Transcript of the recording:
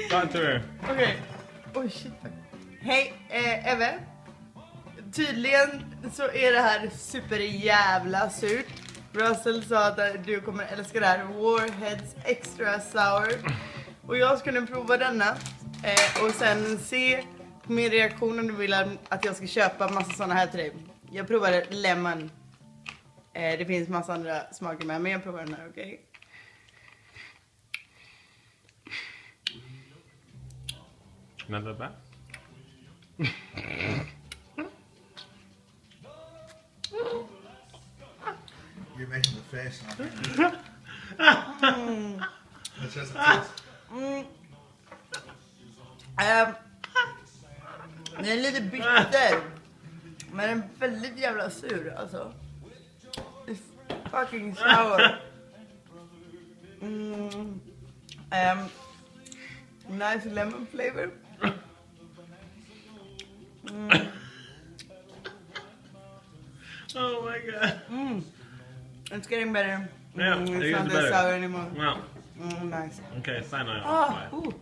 Ta en tur. Okej. Oj, shit. Hej, Eve. Tydligen så är det här superjävla surt. Russell sa att du kommer älska det här. Warheads extra sour. Och jag ska nu prova denna. Och sen se på min reaktion om du vill att jag ska köpa massa såna här till dig. Jag provade lemon. Det finns massa andra smaker med, men jag provar den här, okej? Not that bad. You're making the face now. That's just a taste. Den är lite bitter. Men den är väldigt jävla sur alltså. It's fucking sour. Nice lemon flavor. Oh my god. It's getting better. Yeah, it It's gets not that better. sour anymore. Wow. Nice. Okay, sign on. Ah, ooh.